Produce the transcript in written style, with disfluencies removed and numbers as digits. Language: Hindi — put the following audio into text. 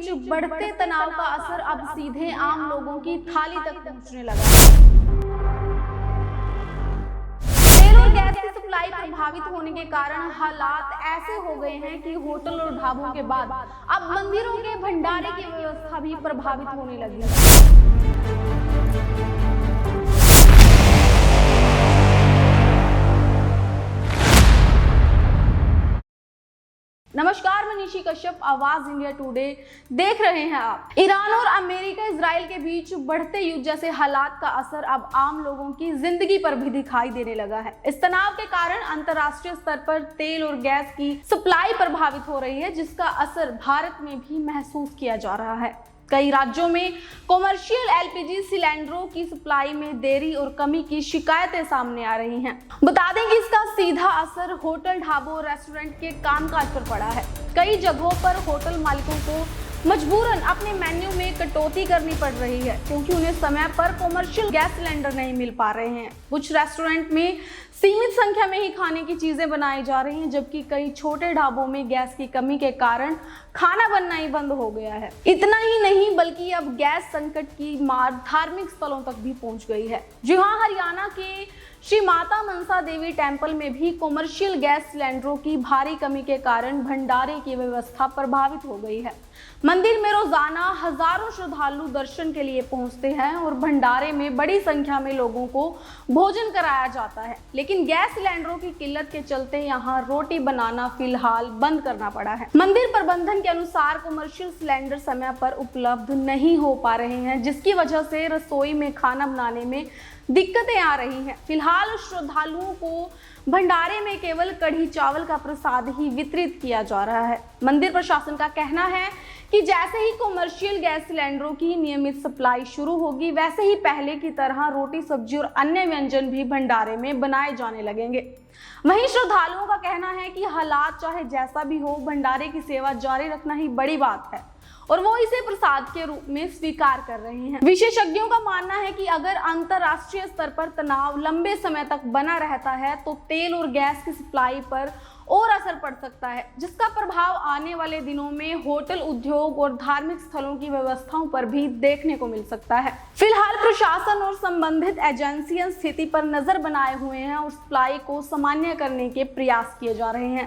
बीच बढ़ते तनाव का असर अब सीधे आम लोगों की थाली तक पहुंचने लगा। तेल और गैस की सप्लाई प्रभावित होने के कारण हालात ऐसे हो गए हैं कि होटल और ढाबों के बाद अब मंदिरों के भंडारे की व्यवस्था भी प्रभावित होने लगी है। नमस्कार, मैं निशी कश्यप, आवाज इंडिया टुडे देख रहे हैं आप। ईरान और अमेरिका इजराइल के बीच बढ़ते युद्ध जैसे हालात का असर अब आम लोगों की जिंदगी पर भी दिखाई देने लगा है। इस तनाव के कारण अंतर्राष्ट्रीय स्तर पर तेल और गैस की सप्लाई प्रभावित हो रही है, जिसका असर भारत में भी महसूस किया जा रहा है। कई राज्यों में कॉमर्शियल एलपीजी सिलेंडरों की सप्लाई में देरी और कमी की शिकायतें सामने आ रही हैं। बता दें कि इसका सीधा असर होटल, ढाबों और रेस्टोरेंट के कामकाज पर पड़ा है। कई जगहों पर होटल मालिकों को मजबूरन अपने मेन्यू में कटौती करनी पड़ रही है, क्योंकि उन्हें समय पर कॉमर्शियल गैस सिलेंडर नहीं मिल पा रहे हैं। कुछ रेस्टोरेंट में सीमित संख्या में ही खाने की चीजें बनाई जा रही हैं, जबकि कई छोटे ढाबों में गैस की कमी के कारण खाना बनना ही बंद हो गया है। इतना ही नहीं, बल्कि अब गैस संकट की मार धार्मिक स्थलों तक भी पहुंच गई है। जी हाँ, हरियाणा के श्री माता मनसा देवी टेम्पल में भी कॉमर्शियल गैस सिलेंडरों की भारी कमी के कारण भंडारे की व्यवस्था प्रभावित हो गई है। मंदिर में रोजाना हजारों श्रद्धालु दर्शन के लिए पहुंचते हैं और भंडारे में बड़ी संख्या में लोगों को भोजन कराया जाता है, लेकिन गैस सिलेंडरों की किल्लत के चलते यहां रोटी बनाना फिलहाल बंद करना पड़ा है। मंदिर प्रबंधन के अनुसार कॉमर्शियल सिलेंडर समय पर उपलब्ध नहीं हो पा रहे हैं, जिसकी वजह से रसोई में खाना बनाने में दिक्कतें आ रही हैं। फिलहाल श्रद्धालुओं को भंडारे में केवल कढ़ी चावल का प्रसाद ही वितरित किया जा रहा है। मंदिर प्रशासन का कहना है कि जैसे ही कॉमर्शियल गैस सिलेंडरों की नियमित सप्लाई शुरू होगी, वैसे ही पहले की तरह रोटी, सब्जी और अन्य व्यंजन भी भंडारे में बनाए जाने लगेंगे। वहीं श्रद्धालुओं का कहना है कि हालात चाहे जैसा भी हो, भंडारे की सेवा जारी रखना ही बड़ी बात है और वो इसे प्रसाद के रूप में स्वीकार कर रहे हैं। विशेषज्ञों का मानना है कि अगर अंतर्राष्ट्रीय स्तर पर तनाव लंबे समय तक बना रहता है तो तेल और गैस की सप्लाई पर और असर पड़ सकता है, जिसका प्रभाव आने वाले दिनों में होटल उद्योग और धार्मिक स्थलों की व्यवस्थाओं पर भी देखने को मिल सकता है। फिलहाल प्रशासन और संबंधित एजेंसियां स्थिति पर नजर बनाए हुए हैं और सप्लाई को सामान्य करने के प्रयास किए जा रहे हैं।